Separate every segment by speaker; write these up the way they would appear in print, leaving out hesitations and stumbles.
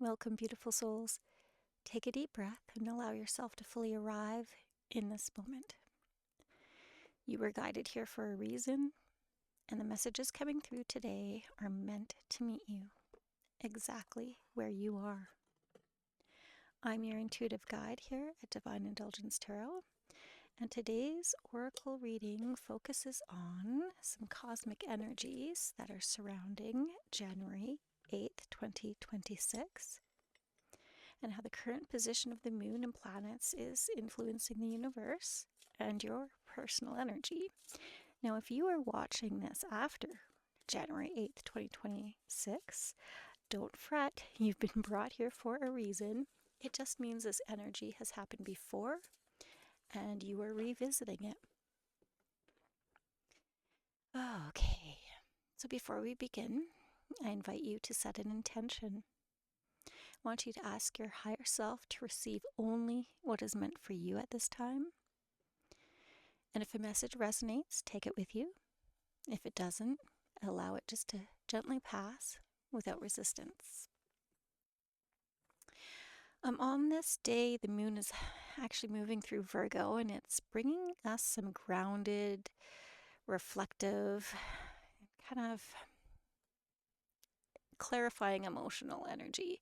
Speaker 1: Welcome, beautiful souls. Take a deep breath and allow yourself to fully arrive in this moment. You were guided here for a reason, and the messages coming through today are meant to meet you exactly where you are. I'm your intuitive guide here at Divine Indulgence Tarot, and today's oracle reading focuses on some cosmic energies that are surrounding January 8th, 2026. And how the current position of the moon and planets is influencing the universe and your personal energy. Now, if you are watching this after January 8th, 2026, don't fret. You've been brought here for a reason. It just means this energy has happened before and you are revisiting it. Okay, so before we begin, I invite you to set an intention. I want you to ask your higher self to receive only what is meant for you at this time. And if a message resonates, take it with you. If it doesn't, allow it just to gently pass without resistance. On this day, the moon is actually moving through Virgo, and it's bringing us some grounded, reflective, kind of clarifying emotional energy.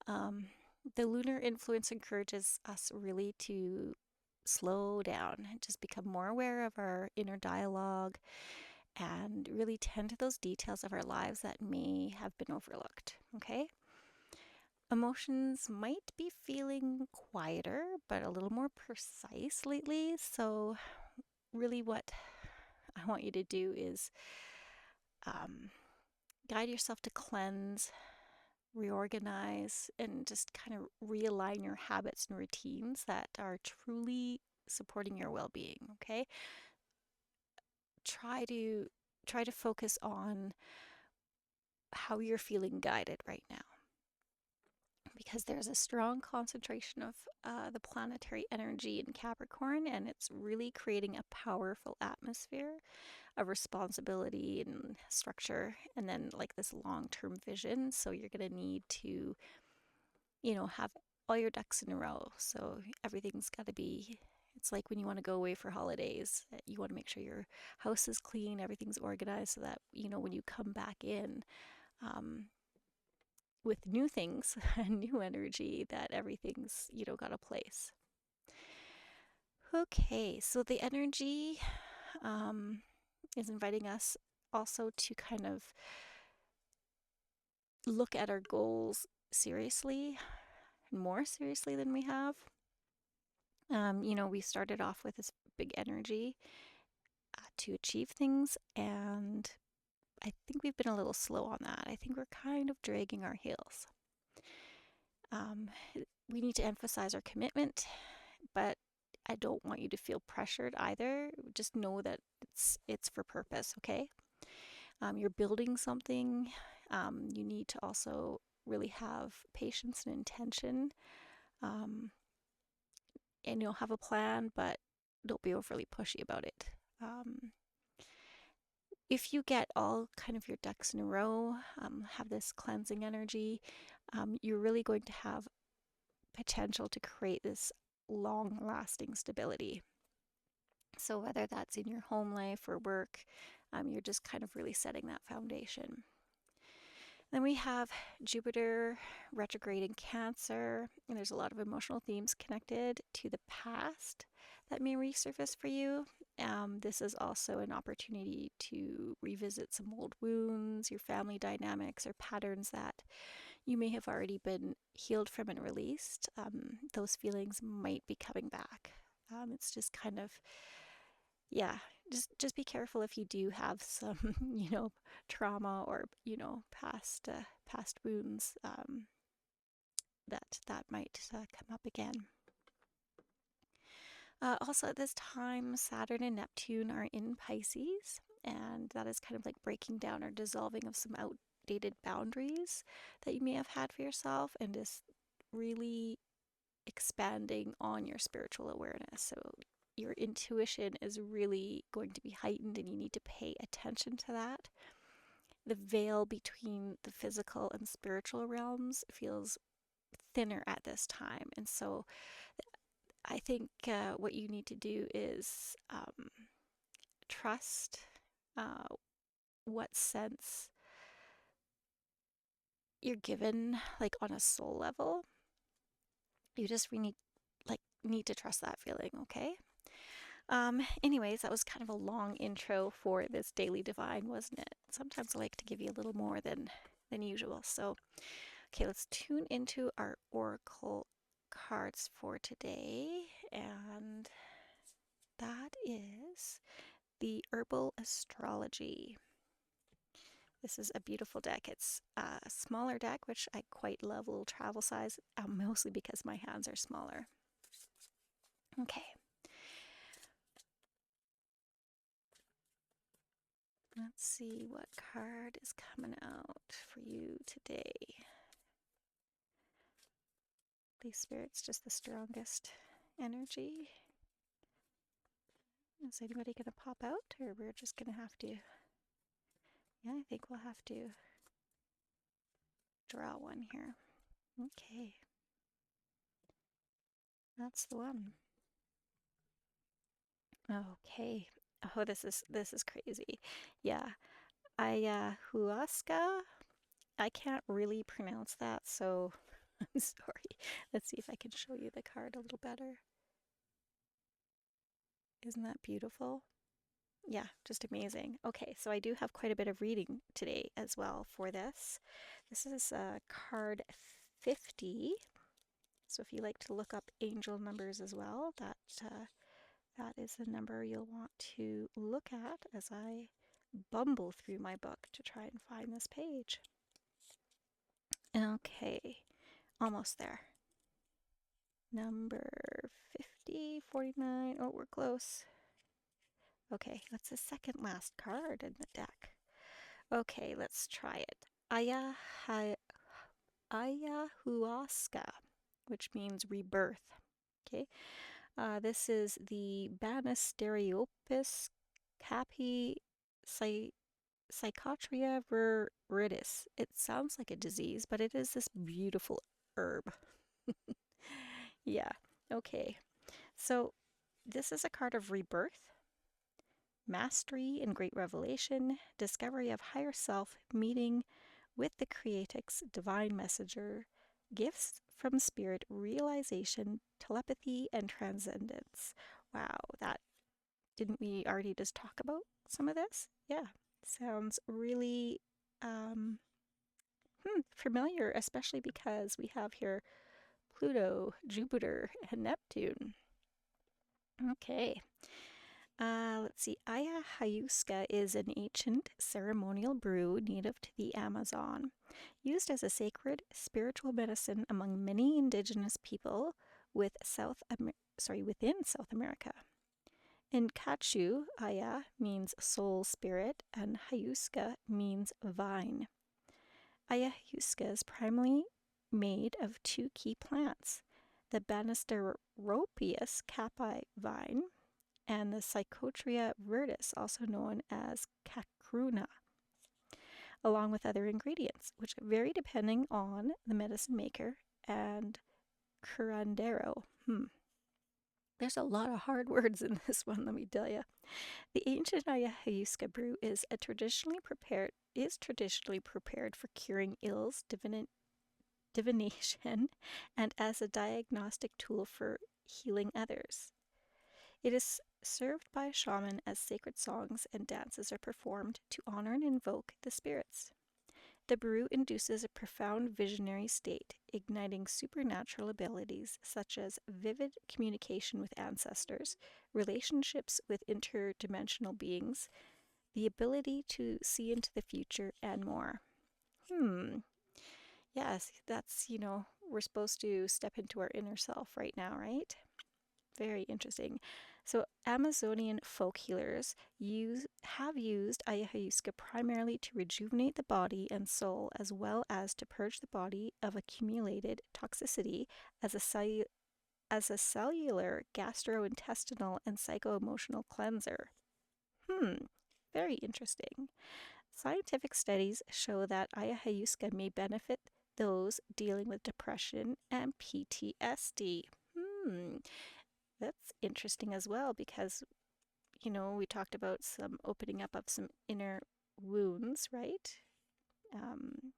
Speaker 1: The lunar influence encourages us really to slow down and just become more aware of our inner dialogue and really tend to those details of our lives that may have been overlooked, okay? Emotions might be feeling quieter, but a little more precise lately. So really what I want you to do is guide yourself to cleanse, reorganize, and just kind of realign your habits and routines that are truly supporting your well-being, okay? Try to focus on how you're feeling guided right now, because there's a strong concentration of the planetary energy in Capricorn, and it's really creating a powerful atmosphere of responsibility and structure, and then like this long-term vision. So you're going to need to, have all your ducks in a row. So everything's got to be, it's like when you want to go away for holidays, you want to make sure your house is clean, everything's organized, so that, when you come back in with new things and new energy, that everything's, got a place. Okay, so the energy is inviting us also to kind of look at our goals seriously, more seriously than we have. We started off with this big energy to achieve things, and I think we've been a little slow on that. I think we're kind of dragging our heels. We need to emphasize our commitment, but I don't want you to feel pressured either. Just know that it's for purpose, okay? You're building something. You need to also really have patience and intention. And you'll have a plan, but don't be overly pushy about it. If you get all kind of your ducks in a row, have this cleansing energy, you're really going to have potential to create this long-lasting stability. So whether that's in your home life or work, you're just kind of really setting that foundation. Then we have Jupiter retrograde in Cancer, and there's a lot of emotional themes connected to the past that may resurface for you. This is also an opportunity to revisit some old wounds, your family dynamics, or patterns that you may have already been healed from and released. Those feelings might be coming back. It's just kind of, yeah, just be careful if you do have some, trauma or, past wounds, that might come up again. Also at this time, Saturn and Neptune are in Pisces, and that is kind of like breaking down or dissolving of some outdated boundaries that you may have had for yourself, and just really expanding on your spiritual awareness. So your intuition is really going to be heightened, and you need to pay attention to that. the veil between the physical and spiritual realms feels thinner at this time. And so I think what you need to do is trust uh, what sense you're given, like on a soul level. You just really need to trust that feeling, okay? Anyways, that was kind of a long intro for this daily divine, wasn't it? Sometimes I like to give you a little more than usual. So, okay, let's tune into our oracle cards for today, and that is the Herbal Astrology. This is a beautiful deck. It's a smaller deck, which I quite love, a little travel size, mostly because my hands are smaller. Okay. Let's see what card is coming out for you today. These spirits, just the strongest energy. Is anybody going to pop out, or we're just going to have to? Yeah, I think we'll have to draw one here. Okay. That's the one. Okay. Oh, this is crazy. Yeah. Ayahuasca. I can't really pronounce that, so I'm sorry. Let's see if I can show you the card a little better. Isn't that beautiful? Yeah, just amazing. Okay, so I do have quite a bit of reading today as well for this. This is card 50. So if you like to look up angel numbers as well, that is the number you'll want to look at as I bumble through my book to try and find this page. Okay, almost there. Number 50, 49. Oh, we're close. Okay, that's the second last card in the deck. Okay, let's try it. Ayahuasca, which means rebirth. Okay, this is the Banisteriopus capi Psychotria viridis. It sounds like a disease, but it is this beautiful herb. Yeah, okay. So this is a card of rebirth, mastery and great revelation, discovery of higher self, meeting with the Creatrix, divine messenger, gifts from spirit, realization, telepathy, and transcendence. Wow, that didn't we already just talk about some of this? Yeah, sounds really familiar, especially because we have here Pluto, Jupiter, and Neptune. Okay. Let's see. Ayahuasca is an ancient ceremonial brew native to the Amazon, used as a sacred spiritual medicine among many indigenous people within South America. In Quechua, Aya means soul spirit, and Hayuska means vine. Ayahuasca is primarily made of two key plants, the Banisteriopus caapi vine and the Psychotria viridis, also known as cacruna, along with other ingredients, which vary depending on the medicine maker and curandero. There's a lot of hard words in this one, let me tell you. The ancient ayahuasca brew is traditionally prepared for curing ills, divination, and as a diagnostic tool for healing others. It is served by a shaman as sacred songs and dances are performed to honor and invoke the spirits. The brew induces a profound visionary state, igniting supernatural abilities such as vivid communication with ancestors, relationships with interdimensional beings, the ability to see into the future, and more. Yes, that's, we're supposed to step into our inner self right now, right? Very interesting. So Amazonian folk healers have used ayahuasca primarily to rejuvenate the body and soul, as well as to purge the body of accumulated toxicity as a cellular, gastrointestinal, and psycho-emotional cleanser. Very interesting. Scientific studies show that ayahuasca may benefit those dealing with depression and PTSD. That's interesting as well because, we talked about some opening up of some inner wounds, right? Um,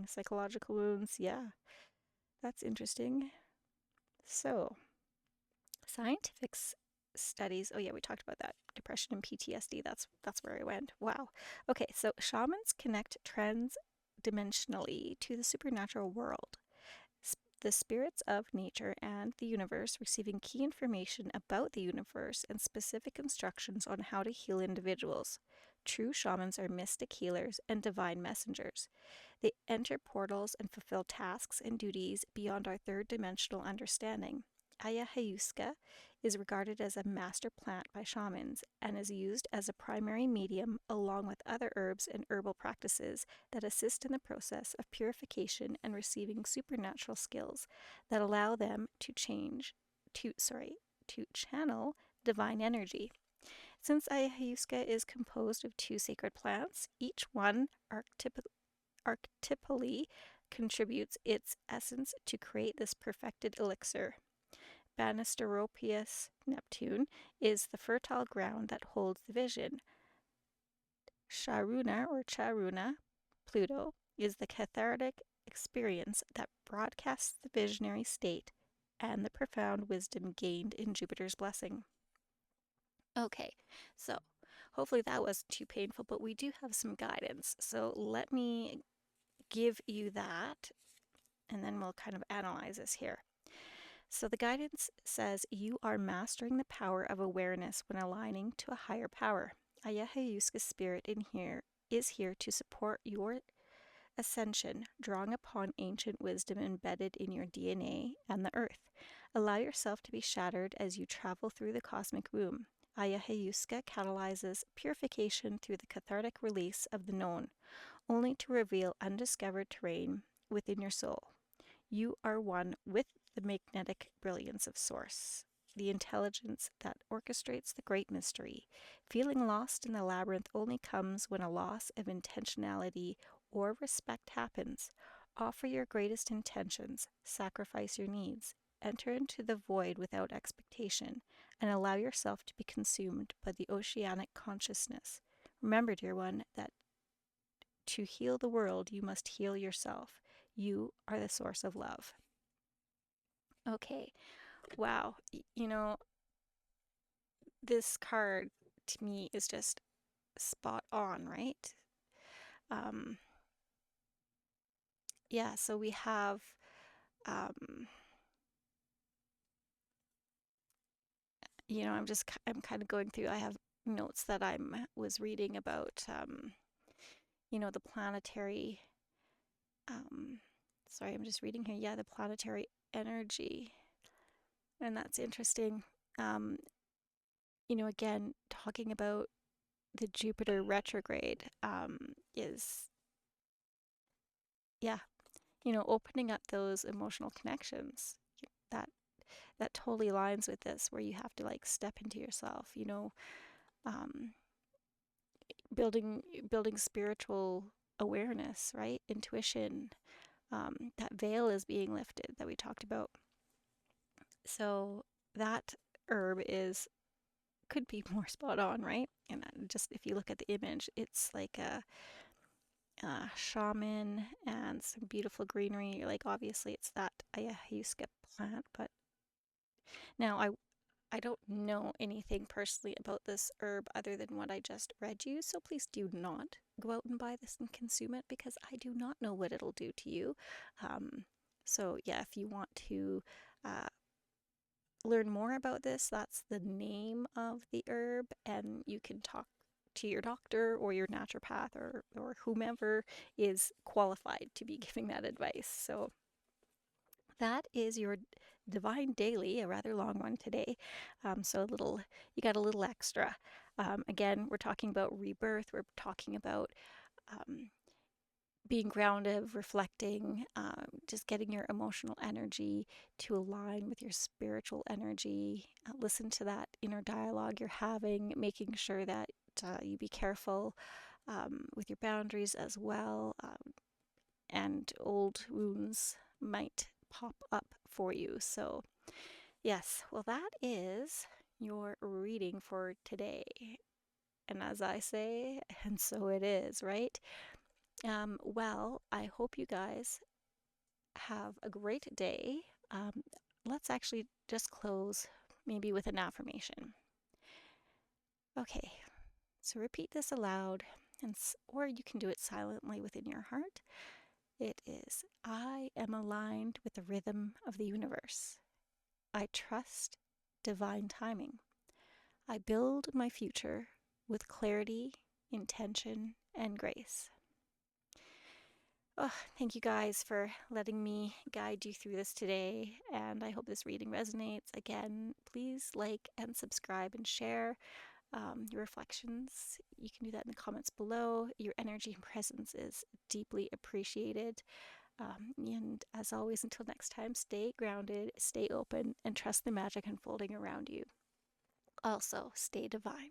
Speaker 1: Psychological wounds, yeah, that's interesting. So, scientific studies. Oh yeah, we talked about that. Depression and PTSD. That's where I went. Wow. Okay, so shamans connect trans-dimensionally to the supernatural world, the spirits of nature and the universe, receiving key information about the universe and specific instructions on how to heal individuals. True shamans are mystic healers and divine messengers. They enter portals and fulfill tasks and duties beyond our third dimensional understanding. Ayahuasca is regarded as a master plant by shamans and is used as a primary medium along with other herbs and herbal practices that assist in the process of purification and receiving supernatural skills that allow them to channel divine energy. Since ayahuasca is composed of two sacred plants, each one archetypally contributes its essence to create this perfected elixir. Banisteropius Neptune is the fertile ground that holds the vision. Charuna Pluto is the cathartic experience that broadcasts the visionary state and the profound wisdom gained in Jupiter's blessing. Okay, so hopefully that wasn't too painful, but we do have some guidance. So let me give you that, and then we'll kind of analyze this here. So the guidance says you are mastering the power of awareness when aligning to a higher power. Ayahuasca spirit is here to support your ascension, drawing upon ancient wisdom embedded in your DNA and the earth. Allow yourself to be shattered as you travel through the cosmic womb. Ayahuasca catalyzes purification through the cathartic release of the known, only to reveal undiscovered terrain within your soul. You are one with the magnetic brilliance of Source, the intelligence that orchestrates the great mystery. Feeling lost in the labyrinth only comes when a loss of intentionality or respect happens. Offer your greatest intentions, sacrifice your needs, enter into the void without expectation, and allow yourself to be consumed by the oceanic consciousness. Remember, dear one, that to heal the world, you must heal yourself. You are the source of love. Okay, wow. This card to me is just spot on, right? Yeah, so we have, I'm kind of going through, I have notes that was reading about, the planetary, sorry, I'm just reading here. Yeah, the planetary energy. And that's interesting. Again, talking about the Jupiter retrograde is, yeah, opening up those emotional connections. That that totally aligns with this, where you have to like step into yourself. Um, building spiritual awareness, right? Intuition. That veil is being lifted that we talked about. So that herb could be more spot on, right? And just if you look at the image, it's like a shaman and some beautiful greenery. Like obviously it's that ayahuasca plant, but now I don't know anything personally about this herb other than what I just read you, so please do not go out and buy this and consume it because I do not know what it'll do to you. So yeah, if you want to learn more about this, that's the name of the herb, and you can talk to your doctor or your naturopath or whomever is qualified to be giving that advice. So that is your divine daily, a rather long one today. So you got a little extra. Again, we're talking about rebirth. We're talking about being grounded, reflecting, just getting your emotional energy to align with your spiritual energy. Listen to that inner dialogue you're having, making sure that you be careful with your boundaries as well, and old wounds might pop up for you. So, yes, well, that is your reading for today. And as I say, and so it is, right? Well, I hope you guys have a great day. Let's actually just close maybe with an affirmation. Okay, so repeat this aloud, or you can do it silently within your heart. It is, I am aligned with the rhythm of the universe. I trust divine timing. I build my future with clarity, intention, and grace. Oh, thank you guys for letting me guide you through this today, and I hope this reading resonates. Again, please like and subscribe and share your reflections. You can do that in the comments below. Your energy and presence is deeply appreciated. And as always, until next time, stay grounded, stay open, and trust the magic unfolding around you. Also, stay divine.